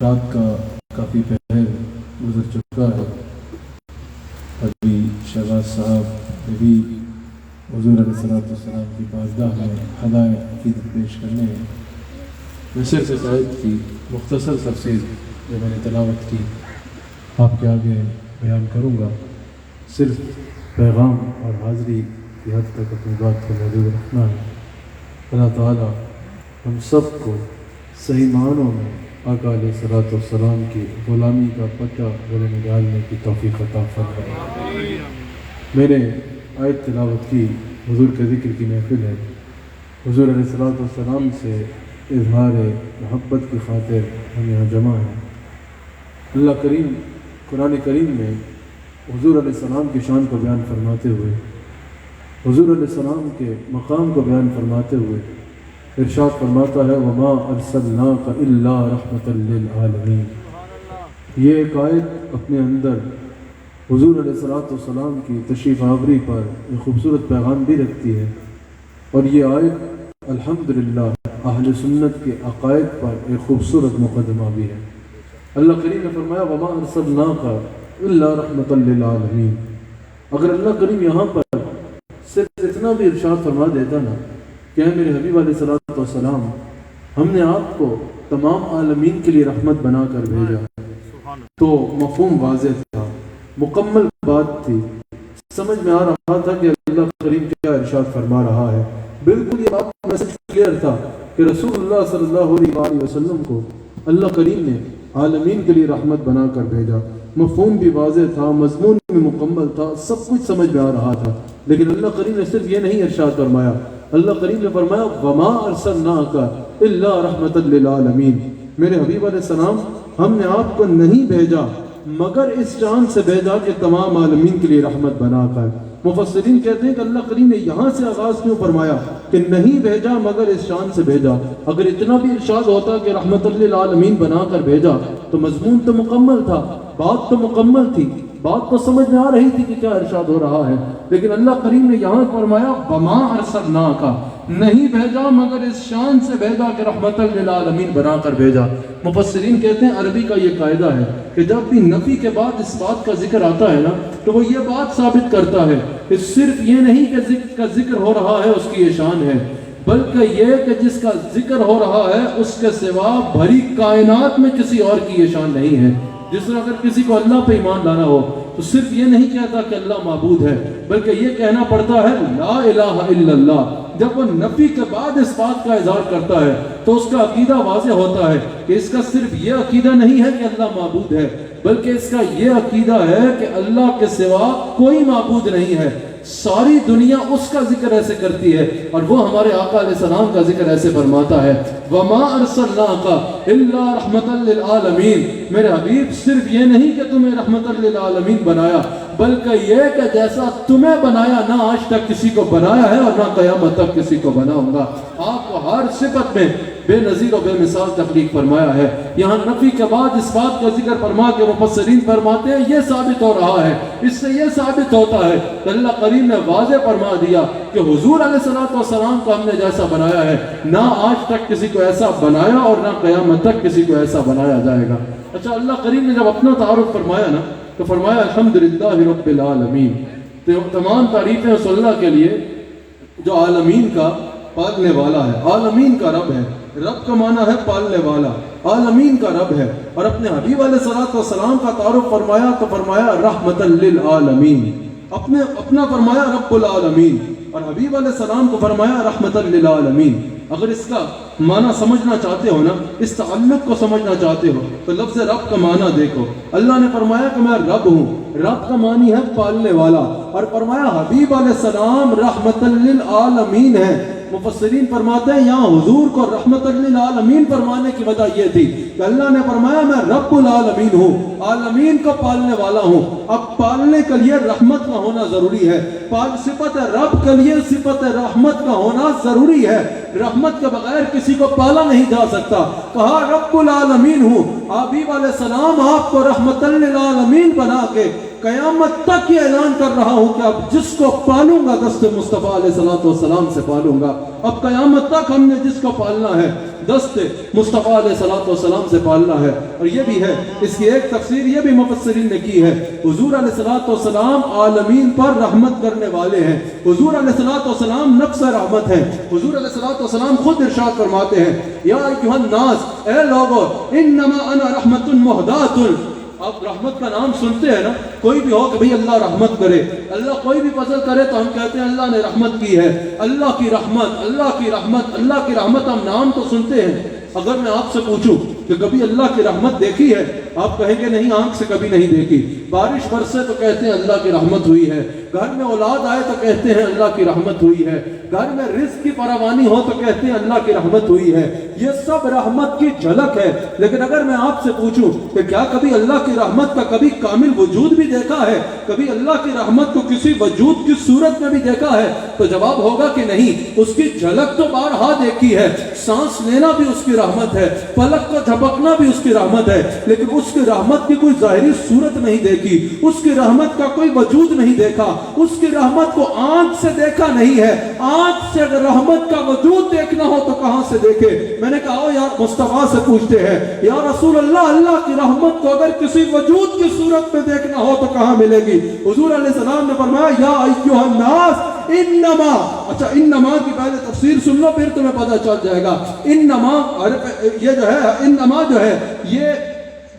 رات کا کافی پہر گزر چکا ہے. ابھی شہباز صاحب نے بھی حضور علیہ السلام کی بارگاہ میں ہدایت عقیدت پیش کرنے ہیں. میں صرف اس آیت کی مختصر تفسیر جو میں نے تلاوت کی آپ کے آگے بیان کروں گا. صرف پیغام اور حاضری کی حد تک اپنی بات کو موجود رکھنا ہے. اللہ تعالیٰ ہم سب کو صحیح معنوں میں آقا علیہ السلام کی غلامی کا پتہ گلے میں ڈالنے کی توفیق عطا فرمائے. میں نے آیت تلاوت کی حضور کے ذکر کی محفل ہے. حضور علیہ السلام سے اظہار محبت کی خاطر ہم یہاں جمع ہیں. اللہ کریم قرآن کریم میں حضور علیہ السلام کی شان کو بیان فرماتے ہوئے، حضور علیہ السلام کے مقام کو بیان فرماتے ہوئے ارشاد فرماتا ہے وَمَا أَرْسَلْنَاكَ إِلَّا رَحْمَةً لِّلْعَالَمِينَ. یہ ایک آیت اپنے اندر حضور علیہ السلام کی تشریف آوری پر ایک خوبصورت پیغام بھی رکھتی ہے، اور یہ آیت الحمدللہ اہل سنت کے عقائد پر ایک خوبصورت مقدمہ بھی ہے. اللہ کریم نے فرمایا وَمَا أَرْسَلْنَاكَ إِلَّا رَحْمَةً لِّلْعَالَمِينَ. اگر اللہ کریم یہاں پر صرف اتنا بھی ارشاد فرما دیتا نا کہ اے میرے حبیب علیہ السلام ہم نے آپ کو تمام عالمین کے لیے رحمت بنا کر بھیجا، تو مفہوم واضح تھا، مکمل بات تھی، سمجھ میں آ رہا تھا کہ اللہ کریم کیا ارشاد فرما رہا ہے. بالکل یہ بات میسج کلیئر تھا کہ رسول اللہ صلی اللہ علیہ وسلم کو اللہ کریم نے عالمین کے لیے رحمت بنا کر بھیجا. مفہوم بھی واضح تھا، مضمون بھی مکمل تھا، سب کچھ سمجھ میں آ رہا تھا. لیکن اللہ کریم نے صرف یہ نہیں ارشاد فرمایا، اللہ کریم نے فرمایا وَمَا أَرْسَلْنَاكَ إِلَّا رَحْمَةً لِّلْعَالَمِينَ. میرے حبیب علیہ السلام ہم نے آپ کو نہیں بھیجا مگر اس شان سے بھیجا کہ تمام عالمین کے لیے رحمت بنا کر. مفسرین کہتے ہیں کہ اللہ کریم نے یہاں سے آغاز کیوں فرمایا کہ نہیں بھیجا مگر اس شان سے بھیجا. اگر اتنا بھی ارشاد ہوتا کہ رحمت للعالمین بنا کر بھیجا تو مضمون تو مکمل تھا، بات تو مکمل تھی، بات تو سمجھ میں آ رہی تھی کہ کیا ارشاد ہو رہا ہے. لیکن اللہ کریم نے یہاں فرمایا وَمَا أَرْسَلْنَاكَ، نہیں بھیجا مگر اس شان سے بھیجا کہ رحمت للعالمین بنا کر بھیجا. مفسرین کہتے ہیں عربی کا یہ قاعدہ ہے کہ جب بھی نفی کے بعد اس بات کا ذکر آتا ہے نا تو وہ یہ بات ثابت کرتا ہے کہ صرف یہ نہیں کہ ذکر کا ذکر ہو رہا ہے اس کی یہ شان ہے، بلکہ یہ کہ جس کا ذکر ہو رہا ہے اس کے سوا بھری کائنات میں کسی اور کی یہ شان نہیں ہے. جس طرح اگر کسی کو اللہ پہ ایمان لانا ہو تو صرف یہ نہیں کہتا کہ اللہ معبود ہے، بلکہ یہ کہنا پڑتا ہے لا الہ الا اللہ. جب وہ نفی کے بعد اس بات کا اظہار کرتا ہے تو اس کا عقیدہ واضح ہوتا ہے کہ اس کا صرف یہ عقیدہ نہیں ہے کہ اللہ معبود ہے، بلکہ اس کا یہ عقیدہ ہے کہ اللہ کے سوا کوئی معبود نہیں ہے. ساری دنیا اس کا ذکر ایسے کرتی ہے اور وہ ہمارے آقا علیہ السلام کا ذکر ایسے فرماتا ہے وَمَا أَرْسَلْنَاكَ إِلَّا رَحْمَةً لِّلْعَالَمِينَ. میرے حبیب صرف یہ نہیں کہ تمہیں رحمۃ للعالمین بنایا، بلکہ یہ کہ جیسا تمہیں بنایا نہ آج تک کسی کو بنایا ہے اور نہ قیامت تک کسی کو بناؤں گا. آپ کو ہر صفت میں بے نظیر و بے مثال تخلیق فرمایا ہے. یہاں نفی کے بعد اس بات کا ذکر فرما کے مفسرین فرماتے ہیں یہ ثابت ہو رہا ہے، اس سے یہ ثابت ہوتا ہے کہ اللہ کریم نے واضح فرما دیا کہ حضور علیہ السلام کو ہم نے جیسا بنایا ہے نہ آج تک کسی کو ایسا بنایا اور نہ قیامت تک کسی کو ایسا بنایا جائے گا. اچھا، اللہ کریم نے جب اپنا تعارف فرمایا نا تو فرمایا الحمدللہ رب العالمین. تمام تعریفیں اس اللہ کے لیے جو عالمین کا پالنے والا ہے، عالمین کا رب ہے. رب کا معنی ہے پالنے والا، عالمین کا رب ہے. اور اپنے حبیب علیہ السلام کا تعارف فرمایا تو فرمایا رحمت للعالمین. اپنا فرمایا رب العالمین اور حبیب علیہ السلام کو فرمایا رحمت للعالمین. اگر اس کا معنی سمجھنا چاہتے ہو نا، اس تعلق کو سمجھنا چاہتے ہو تو لفظ رب کا معنی دیکھو. اللہ نے فرمایا کہ میں رب ہوں، رب کا معنی ہے پالنے والا، اور فرمایا حبیب علیہ السلام رحمت للعالمین ہے. مفسرین فرماتے ہیں یہاں حضور کو رحمت للعالمین فرمانے کی وجہ یہ تھی کہ اللہ نے فرمایا میں رب العالمین ہوں، عالمین کو پالنے والا ہوں. اب پالنے کے لیے رحمت کا ہونا ضروری ہے، صفت رب کے لیے صفت رحمت کا ہونا ضروری ہے. رحمت کے بغیر کسی کو پالا نہیں جا سکتا. کہا رب العالمین ہوں، حبیب علیہ السلام آپ کو رحمت للعالمین بنا کے قیامت تک یہ اعلان کر رہا ہوں کہ اب جس کو پالوں گا دست مصطفیٰ علیہ السلام سے پالوں گا. اب قیامت تک ہم نے جس کو پالنا ہے دست مصطفیٰ علیہ السلام سے پالنا ہے. اور یہ بھی ہے، اس کی ایک تفسیر یہ بھی مفسرین نے کی ہے، حضور علیہ السلام عالمین پر رحمت کرنے والے ہیں. حضور علیہ السلام نفس رحمت ہیں. حضور علیہ السلام خود ارشاد فرماتے ہیں، یا ایھا الناس، اے لوگو، انما انا رحمت مہدات. آپ رحمت کا نام سنتے ہیں نا، کوئی بھی ہو کہ بھئی اللہ رحمت کرے، اللہ کوئی بھی فضل کرے تو ہم کہتے ہیں اللہ نے رحمت کی ہے. اللہ کی رحمت، اللہ کی رحمت، اللہ کی رحمت، ہم نام تو سنتے ہیں. اگر میں آپ سے پوچھوں کہ کبھی اللہ کی رحمت دیکھی ہے، آپ کہیں گے نہیں، آنکھ سے کبھی نہیں دیکھی. بارش برسے تو کہتے ہیں اللہ کی رحمت ہوئی ہے. گھر میں اولاد آئے تو کہتے ہیں اللہ کی رحمت ہوئی ہے. گھر میں رزق کی فراوانی ہو تو کہتے ہیں اللہ کی رحمت ہوئی ہے. یہ سب رحمت کی جھلک ہے. لیکن اگر میں آپ سے پوچھوں کہ کیا کبھی اللہ کی رحمت کا کبھی کامل وجود بھی دیکھا ہے، کبھی اللہ کی رحمت کو کسی وجود کی صورت میں بھی دیکھا ہے، تو جواب ہوگا کہ نہیں. اس کی جھلک تو بارہا دیکھی ہے. سانس لینا بھی اس کی رحمت ہے، پلک کو جھپکنا بھی اس کی رحمت ہے، لیکن اس کی رحمت کی کوئی ظاہری صورت نہیں دیکھی، اس کی رحمت کا کوئی وجود نہیں دیکھا، اس کی رحمت کو آنکھ سے دیکھا نہیں ہے. آنکھ سے اگر رحمت کا وجود دیکھنا ہو تو کہاں سے دیکھے؟ میں نے کہا یار مصطفیٰ سے پوچھتے ہیں، یا رسول اللہ، اللہ کی رحمت کو اگر کسی وجود کی صورت میں دیکھنا ہو تو کہاں ملے گی؟ حضور علیہ السلام نے فرمایا، یا ایھا الناس انما. اچھا، انما کی پہلے تفسیر سن لو، پھر تمہیں پتہ چل جائے گا. انما، یہ جو ہے انما جو ہے، یہ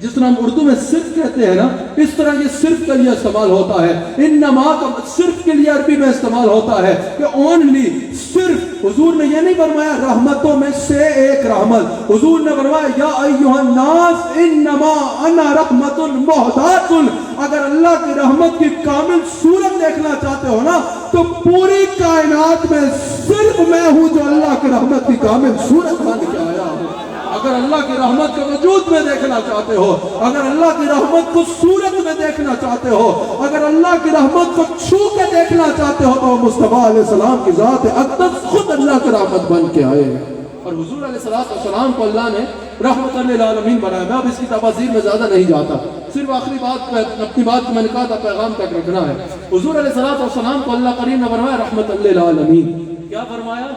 جس طرح ہم اردو میں صرف کہتے ہیں نا، اس طرح یہ صرف کے لیے استعمال ہوتا ہے. انما کا صرف کے لیے عربی میں استعمال ہوتا ہے کہ اونلی، صرف. حضور نے یہ نہیں فرمایا رحمتوں میں سے ایک رحمت. حضور نے فرمایا، یا ایھا الناس انما انا رحمت مہدات. اگر اللہ کی رحمت کی کامل صورت دیکھنا چاہتے ہو نا، تو پوری کائنات میں صرف میں ہوں جو اللہ کی رحمت کی کامل صورت بن کے آیا ہوں. اگر اللہ کی رحمت کو وجود میں دیکھنا چاہتے ہو، اگر اللہ کی رحمت کو صورت میں دیکھنا چاہتے ہو، اگر اللہ کی رحمت کو چھو کے دیکھنا چاہتے ہو، تو مصطفیٰ علیہ السلام کی ذات اقدس خود اللہ کی رحمت بن کے آئے ہیں. اور حضور علیہ السلام کو اللہ نے رحمت للعالمین بنایا. میں اب اس کی تفاصیل میں زیادہ نہیں جاتا، صرف آخری بات، اپنی بات کو میں نے کہا تھا پیغام تک رکھنا ہے. حضور علیہ السلام کو اللہ کریم نے فرمایا رحمت للعالمین. کیا فرمایا؟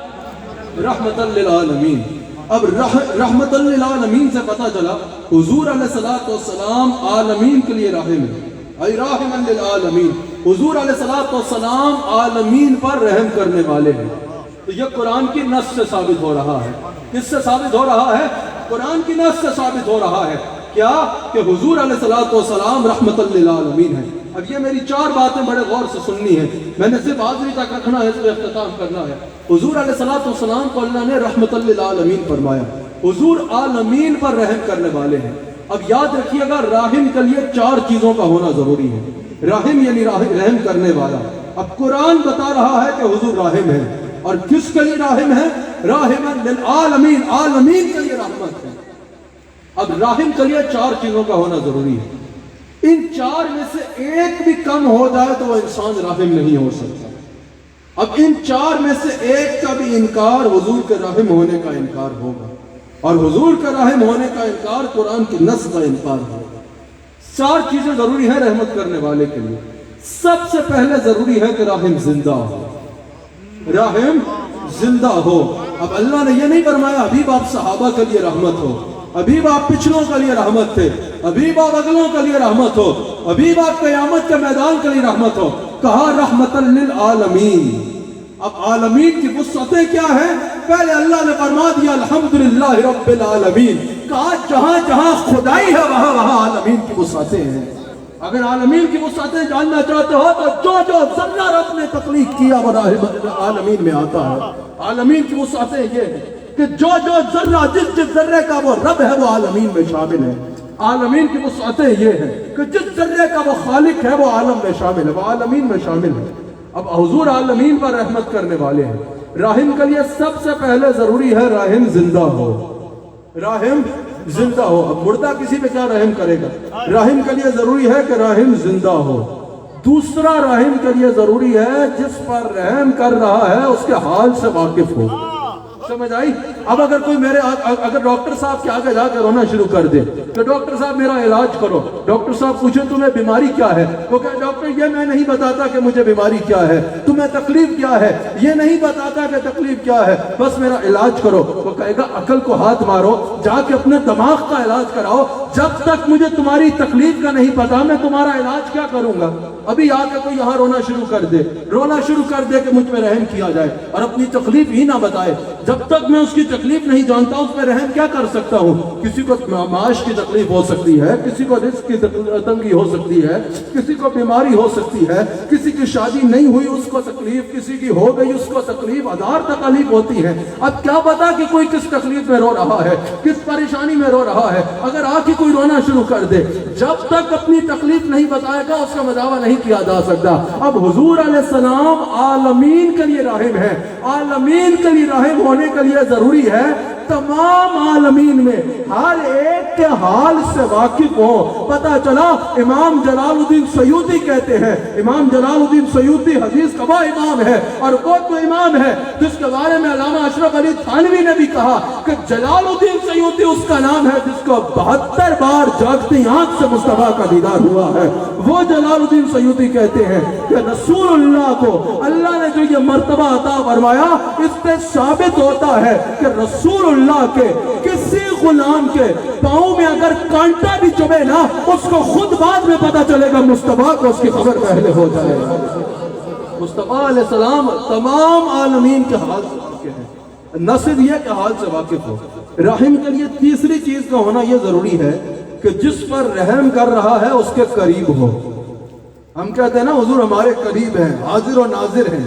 رحمت للعالمین. اب رحمت للعالمین سے پتہ چلا حضور علیہ السلام عالمین کے لیے راحم ہے. ای راحما للعالمین. حضور علیہ السلام عالمین پر رحم کرنے والے ہیں. تو یہ قرآن کی نص سے ثابت ہو رہا ہے. کس سے ثابت ہو رہا ہے؟ قرآن کی نص سے ثابت ہو رہا ہے. کیا؟ کہ حضور علیہ السلام رحمت للعالمین ہے. اب یہ میری 4 باتیں بڑے غور سے سننی ہیں. میں نے صرف حاضری تک رکھنا ہے، اس پہ اختتام کرنا ہے. حضور علیہ السلام کو اللہ نے رحمت للعالمین فرمایا. حضور عالمین پر رحم کرنے والے ہیں. اب یاد رکھیے گا، راحم کے لیے 4 چیزوں کا ہونا ضروری ہے. راحم یعنی رحم کرنے والا. اب قرآن بتا رہا ہے کہ حضور راحم ہے. اور کس کے لیے راحم ہے؟ راحم للعالمین، عالمین کے لیے رحمت ہے. اب راحم کے لیے 4 چیزوں کا ہونا ضروری ہے. ان 4 میں سے ایک بھی کم ہو جائے تو وہ انسان راحم نہیں ہو سکتا. اب ان 4 میں سے ایک کا بھی انکار حضور کے راحم ہونے کا انکار ہوگا، اور حضور کے راحم ہونے کا انکار قرآن کی نص کا انکار ہوگا. 4 چیزیں ضروری ہیں رحمت کرنے والے کے لیے. سب سے پہلے ضروری ہے کہ راحم زندہ ہو. راحم زندہ ہو. اب اللہ نے یہ نہیں فرمایا حبیب آپ صحابہ کے لیے رحمت ہو، حبیب آپ پچھلوں کے لیے رحمت تھے، حبیب آپ اگلوں کے لیے رحمت ہو، حبیب آپ قیامت کے میدان کے لیے رحمت ہو. کہا رحمت للعالمین. اب عالمین کی وسعتیں کیا ہیں؟ پہلے اللہ نے فرما دیا الحمدللہ رب العالمین. کہا جہاں جہاں خدائی ہے وہاں وہاں عالمین کی وسعتیں ہیں. اگر عالمین کی وسعتیں جاننا چاہتے ہو تو جو ذرہ رب نے تخلیق کیا وہ عالمین میں آتا ہے. عالمین کی وسعتیں یہ ہیں کہ جو ذرہ، جس ذرے کا وہ رب ہے وہ عالمین میں شامل ہے. عالمین کی وسعتیں یہ ہیں کہ جس ذرے کا وہ خالق ہے وہ عالم میں شامل ہے، وہ عالمین میں شامل ہے. اب حضور عالمین پر رحمت کرنے والے ہیں. راحم کے لیے سب سے پہلے ضروری ہے راحم زندہ ہو. راحم زندہ ہو. اب مردہ کسی پہ کیا رحم کرے گا؟ راحم کے لیے ضروری ہے کہ راحم زندہ ہو. دوسرا راحم کے لیے ضروری ہے جس پر رحم کر رہا ہے اس کے حال سے واقف ہو. سمجھ آئی؟ اب اگر کوئی اگر ڈاکٹر صاحب کے آگے جا کے رونا شروع کر دے کہ ڈاکٹر صاحب میرا علاج کرو، ڈاکٹر صاحب پوچھیں تمہیں بیماری کیا ہے، وہ کہے ڈاکٹر یہ میں نہیں بتاتا کہ مجھے بیماری کیا ہے، تمہیں تکلیف کیا ہے، یہ نہیں بتاتا کہ تکلیف کیا ہے، بس میرا علاج کرو، وہ کہے گا عقل کو ہاتھ مارو، جا کے اپنے دماغ کا علاج کراؤ، جب تک مجھے تمہاری تکلیف کا نہیں پتا میں تمہارا علاج کیا کروں گا۔ ابھی آ کے کوئی یہاں رونا شروع کر دے کہ مجھ پہ رحم کیا جائے اور اپنی تکلیف ہی نہ بتائے، جب تک میں اس کی تکلیف نہیں جانتا اس پہ رحم کیا کر سکتا ہوں؟ کسی کو معاش کی تکلیف ہو سکتی ہے، کسی کو رزق کی تنگی ہو سکتی ہے، کسی کو بیماری ہو سکتی ہے، کسی کی شادی نہیں ہوئی اس کو تکلیف، کسی کی ہو گئی اس کو تکلیف، ہزار تکلیف ہوتی ہے۔ اب کیا پتا کہ کوئی کس تکلیف میں رو رہا ہے، کس پریشانی میں رو رہا ہے، اگر آ کے کوئی رونا شروع کر دے، جب تک اپنی تکلیف نہیں بتائے گا اس کا مداوع نہیں کیا جا سکتا۔ اب حضور علیہ السلام عالمین کے لیے راحم ہے، عالمین کے لیے راحم ہونے کے لیے ضروری ہے تمام عالمین میں ہر ایک کے حال سے واقف ہو۔ پتہ چلا امام جلال الدین سیوطی کہتے ہیں، امام جلال الدین سیوطی حدیث کا وہ امام ہے اور وہ تو امام ہے جس کے بارے میں علامہ اشرف علی تھانوی نے بھی کہا کہ جلال الدین سیوطی اس کا نام ہے جس کو 72 بار جاگتی آنکھ سے مصطفیٰ کا دیدار ہوا ہے۔ وہ جلال الدین سیوطی کہتے ہیں کہ رسول اللہ کو اللہ نے جو یہ مرتبہ عطا فرمایا اس پہ ثابت ہوتا ہے کہ رسول اللہ کے کسی غلام کے پاؤں میں اگر کانٹا بھی چبھے نا اس کو خود بعد میں پتا چلے گا، مصطفیٰ کو اس کی خبر پہلے ہو جائے گا۔ مصطفیٰ علیہ السلام تمام عالمین کے حال سے واقف ہیں، نہ صرف یہ کہ حال سے واقف ہو۔ رحم کے لیے تیسری چیز کا ہونا یہ ضروری ہے کہ جس پر رحم کر رہا ہے اس کے قریب ہو۔ ہم کہتے ہیں نا حضور ہمارے قریب ہیں، حاضر و ناظر ہیں۔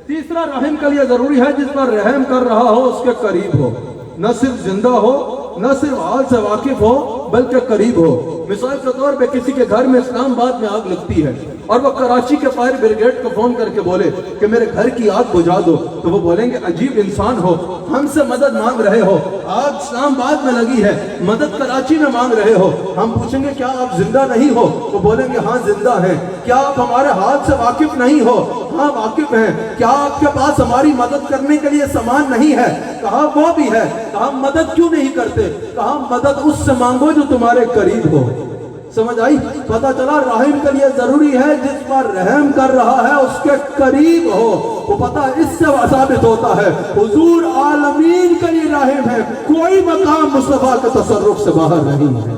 تیسرا رحم کے لیے ضروری ہے جس پر رحم کر رہا ہو اس کے قریب ہو، نہ صرف زندہ ہو، نہ صرف حال سے واقف ہو بلکہ قریب ہو۔ مثال کے طور پہ کسی کے گھر میں اسلام آباد میں آگ لگتی ہے اور وہ کراچی کے فائر بریگیڈ کو فون کر کے بولے کہ میرے گھر کی آگ بجھا دو، تو وہ بولیں گے عجیب انسان ہو، ہم سے مدد مانگ رہے ہو، آگ اسلام آباد میں لگی ہے، مدد کراچی میں مانگ رہے ہو۔ ہم پوچھیں گے کیا آپ زندہ نہیں ہو؟ وہ بولیں گے ہاں زندہ ہیں۔ کیا آپ ہمارے حال سے واقف نہیں ہو؟ ہاں واقف ہیں۔ کیا آپ کے پاس ہماری مدد کرنے کے لیے سامان نہیں ہے؟ کہا وہ بھی ہے۔ کہا مدد کیوں نہیں کرتے؟ کہا مدد اس سے مانگو جو تمہارے قریب ہو۔ سمجھ آئی؟ پتہ چلا رحم کے لیے ضروری ہے جس پر رحم کر رہا ہے اس کے قریب ہو۔ وہ پتہ اس سے ثابت ہوتا ہے حضور عالمین کے لیے رحم ہے، کوئی مقام مصطفیٰ کے تصرف سے باہر نہیں ہے۔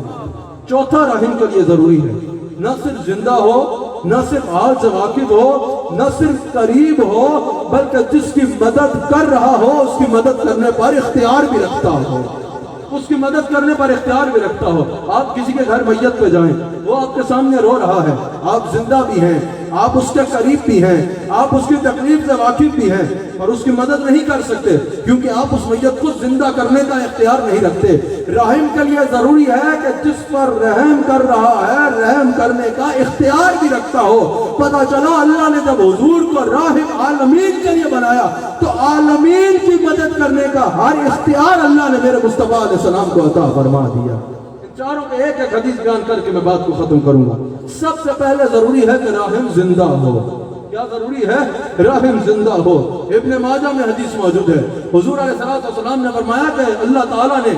چوتھا رحم کے لیے ضروری ہے نہ صرف زندہ ہو، نہ صرف حال سے واقف ہو، نہ صرف قریب ہو بلکہ جس کی مدد کر رہا ہو اس کی مدد کرنے پر اختیار بھی رکھتا ہو، اس کی مدد کرنے پر اختیار بھی رکھتا ہو۔ آپ کسی کے گھر میت پہ جائیں، وہ آپ کے سامنے رو رہا ہے، آپ زندہ بھی ہیں، آپ اس کے قریب بھی ہیں، آپ اس کی تکلیف سے واقف بھی ہیں اور اس کی مدد نہیں کر سکتے کیونکہ آپ اس میت کو زندہ کرنے کا اختیار نہیں رکھتے۔ رحم کے لیے ضروری ہے کہ جس پر رحم کر رہا ہے رحم کرنے کا اختیار بھی رکھتا ہو۔ پتہ چلا اللہ نے جب حضور کو راحم عالمین کے لیے بنایا تو عالمین کی مدد کرنے کا ہر اختیار اللہ نے میرے مصطفیٰ علیہ السلام کو عطا فرما دیا۔ چاروں کے ایک ایک حدیث بیان کر کے میں بات کو ختم کروں گا۔ سب سے پہلے ضروری ہے کہ رحم زندہ ہو۔ کیا ضروری ہے؟ رحم زندہ ہو۔ ابن ماجہ میں حدیث موجود ہے، حضور علیہ السلام نے فرمایا کہ اللہ تعالیٰ نے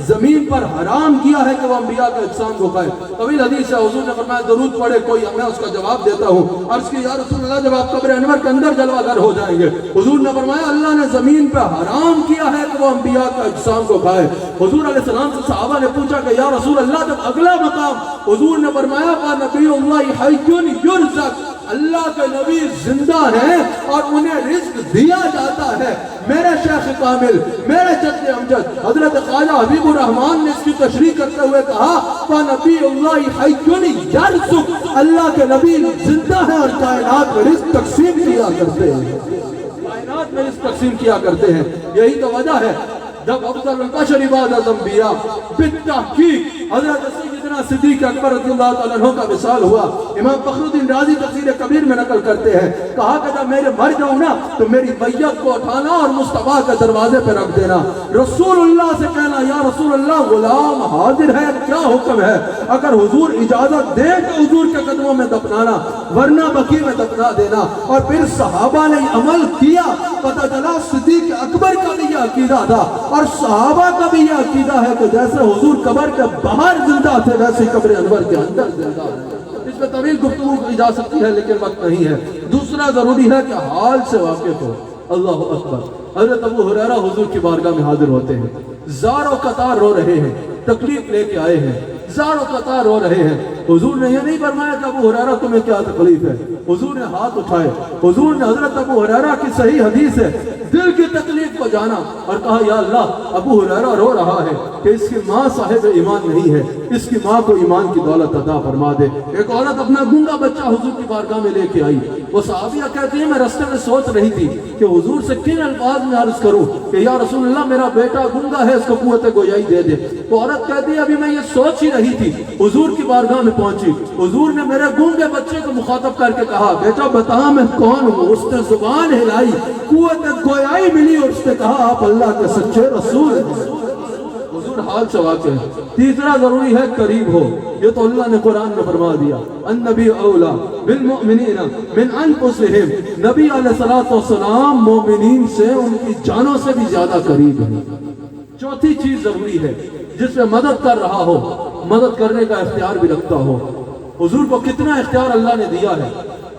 زمین پر حرام کیا ہے کہ وہ انبیاء کے اجسام کو کھائے۔ طویل حدیث ہے، حضور نے فرمایا درود پڑھے کوئی، میں اس کا جواب دیتا ہوں۔ عرض کی یا رسول اللہ جب آپ قبر انور کے اندر جلوہ گر ہو جائیں گے، حضور نے فرمایا اللہ نے زمین پہ حرام کیا ہے کہ وہ انبیاء کے اجسام کو کھائے۔ حضور علیہ السلام سے صحابہ نے پوچھا کہ یا رسول اللہ جب اگلا مقام، حضور نے فرمایا نبی اللہ حی یرزق، اللہ کے نبی زندہ ہیں اور انہیں رزق دیا جاتا ہے۔ میرے شیخ کامل، میرے جد امجد حضرت خواجہ حبیب الرحمن نے اس کی تشریح کرتے ہوئے کہا نبی اللہ حی یرزق، اللہ کے نبی زندہ ہیں اور کائنات میں رزق تقسیم کیا کرتے ہیں، کائنات میں رزق تقسیم کیا کرتے ہیں۔ یہی تو وجہ ہے جب افضل البشر بعد الانبیاء بالتحقیق حضرت سید طرح صدیق اکبر رضی اللہ تعالیٰ عنہ کا وصال ہوا، امام فخرالدین رازی تفسیر کبیر میں نقل کرتے ہیں، کہا کہ جب میرے مر جاؤں نا تو میری میت کو اٹھانا اور مصطفیٰ کے دروازے پہ رکھ دینا، رسول اللہ سے کہنا یا رسول اللہ غلام حاضر ہے، کیا حکم ہے؟ اگر حضور اجازت دے تو حضور کے قدموں میں دفنانا، ورنہ بقیع میں دفنا دینا۔ اور پھر صحابہ نے عمل کیا، پتہ چلا صدیق اکبر کا بھی یہ عقیدہ تھا اور صحابہ کا بھی یہ عقیدہ ہے کہ جیسے حضور قبر کے باہر زندہ تھے ویسے قبر انور کے اندر زندہ ہے۔ اس میں طویل گفتگو کی جا سکتی ہے لیکن وقت نہیں ہے۔ دوسرا ضروری ہے کہ حال سے واقف ہو۔ اللہ اکبر۔ حضرت ابو ہریرہ حضور کی بارگاہ میں حاضر ہوتے ہیں، زار و قطار رو رہے ہیں، تکلیف لے کے آئے ہیں، زار و قطار رو رہے ہیں۔ حضور نے یہ نہیں فرمایا کہ ابو ہریرہ تمہیں کیا تکلیف ہے، حضور نے ہاتھ اٹھائے، حضور نے حضرت ابو ہریرہ کی صحیح حدیث ہے دل کی تکلیف کو جانا اور کہا یا اللہ ابو ہریرہ رو رہا ہے کہ اس کی ماں صاحب ایمان نہیں ہے، اس کی ماں کو ایمان کی دولت عطا فرما دے۔ ایک عورت اپنا گونگا بچہ حضور کی بارگاہ میں لے کے آئی، وہ صحابیہ کہتی ہے میں رستے میں سوچ رہی تھی کہ حضور سے کن الفاظ میں عرض کروں کہ یا رسول اللہ میرا بیٹا گونگا ہے، اس کو قوت گویائی دے دے۔ وہ عورت کہتی ہے ابھی میں یہ سوچ ہی رہی تھی، حضور کی بارگاہ میں پہنچی، حضور نے میرے گونگے بچے کو مخاطب کر کے کہا بیٹا بتا میں کون ہوں؟ اس نے زبان ہلائی، قوت گویائی ملی اور اس نے کہا آپ اللہ کے سچے رسول ہیں۔ حضور حال سے واقع ہے۔ تیسرا ضروری ہے قریب ہو، یہ تو اللہ نے قرآن میں فرما دیا النبی اولا بالمؤمنین من انفسہم، نبی علیہ السلام مومنین سے ان کی جانوں سے بھی زیادہ قریب ہے۔ چوتھی چیز ضروری ہے جس میں مدد کر رہا ہو، مدد کرنے کا اختیار بھی رکھتا ہو۔ حضور کو کتنا اختیار اللہ نے دیا ہے،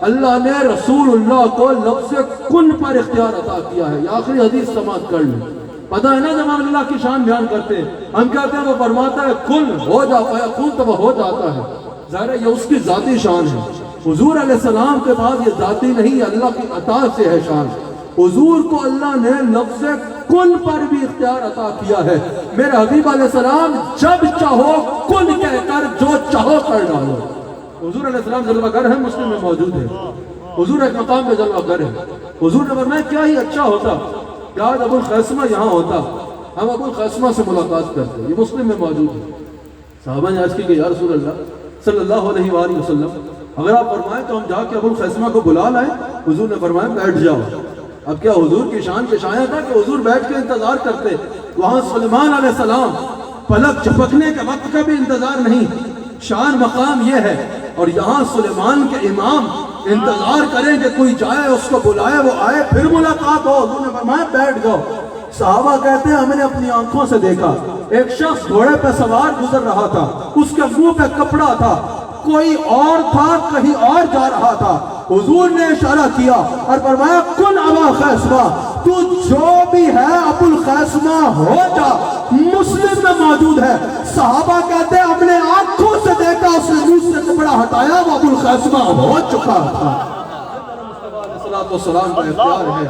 اللہ نے رسول اللہ کو لفظ کن پر اختیار عطا کیا ہے۔ یہ آخری حدیث سماعت کر لیں، پتہ ہے نا جب ہم اللہ کی شان بیان کرتے ہیں ہم کہتے ہیں وہ فرماتا ہے کن ہو جاتا ہے، کن تو وہ ہو جاتا ہے، ظاہر ہے یہ اس کی ذاتی شان ہے۔ حضور علیہ السلام کے بعد یہ ذاتی نہیں، یہ اللہ کی عطا سے ہے شان۔ حضور کو اللہ نے لفظ کن پر بھی اختیار عطا کیا ہے۔ میرے حبیب علیہ السلام جب چاہو کن کہہ کر جو چاہو کر ڈالو۔ حضور علیہ السلام جلوہ گر ہے، مسلم میں موجود ہے، حضور ایک مقام پہ جلوہ گر ہے۔ حضور نے فرمایا کیا ہی اچھا ہوتا کہ آج ابو الخیسمہ یہاں ہوتا، ہم ابو الخیسمہ سے ملاقات کرتے، یہ مسلم میں موجود ہے۔ صحابہ نے عرض کی کہ یا رسول اللہ صلی اللہ علیہ وآلہ وسلم اگر آپ فرمائیں تو ہم جا کے ابو الخیسمہ کو بلا لائیں۔ حضور نے فرمایا بیٹھ جاؤ۔ اب کیا حضور کی شان کے شایع تھا کہ حضور بیٹھ کے انتظار کرتے؟ وہاں سلیمان علیہ السلام پلک جھپکنے کے وقت کا بھی انتظار نہیں، شان مقام یہ ہے۔ اور یہاں سلیمان کے امام انتظار کریں کہ کوئی جائے اس کو بلائے، وہ آئے پھر ملاقات ہو۔ حضور نے فرمایا بیٹھ جاؤ۔ صحابہ کہتے ہیں ہم نے اپنی آنکھوں سے دیکھا ایک شخص گھوڑے پہ سوار گزر رہا تھا، اس کے منہ پہ کپڑا تھا، کوئی اور تھا کہیں اور جا رہا تھا۔ حضور نے اشارہ کیا اور فرمایا کن ابا خیسمہ، تو جو بھی ہے ابو الخیسمہ ہو جا۔ مسلم میں موجود ہے، صحابہ کہتے ہیں ہم نے آنکھوں سے دیکھا، اس نے منہ سے کپڑا ہٹایا، وہ ابو الخیسمہ ہو چکا تھا۔ السلام کا اختیار ہے۔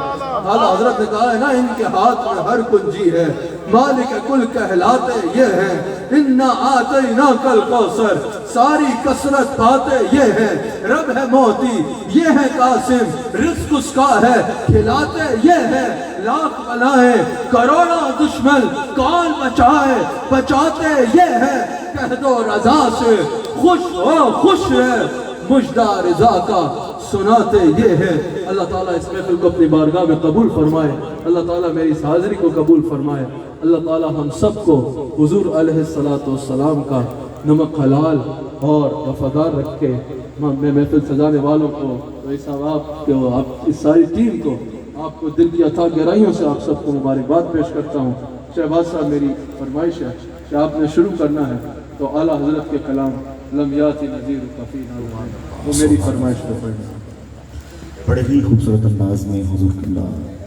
حضرت نے کہا ہے نا ان کے ہاتھ میں ہر کنجی ہے، مالک کل کہلاتے یہ ہیں، انا آتیناک الکوثر، ساری کثرت پاتے یہ ہیں، رب ہے موتی یہ ہے قاسم، رزق اس کا ہے کھلاتے یہ ہے، لاکھ بلائیں کروڑوں دشمن کون بچائے بچاتے یہ ہے، کہہ دو رضا سے خوش ہو خوش ہے، مجدہ رضا کا سناتے یہ ہے۔ اللہ تعالیٰ اس محفل کو اپنی بارگاہ میں قبول فرمائے، اللہ تعالیٰ میری اس حاضری کو قبول فرمائے، اللہ تعالیٰ ہم سب کو حضور علیہ السلام کا نمک حلال اور وفادار رکھ کے میں محفل سجانے والوں کو آپ اس ساری ٹیم کو آپ کو دل کی عطا گہرائیوں سے آپ سب کو مبارکباد پیش کرتا ہوں۔ شہباز صاحب میری فرمائش ہے کہ آپ نے شروع کرنا ہے تو اعلیٰ حضرت کے کلام لم یاتی نذیر کفینا وہ میری فرمائش کو پڑھنا۔ بڑے ہی خوبصورت انداز میں حضور کی اللہ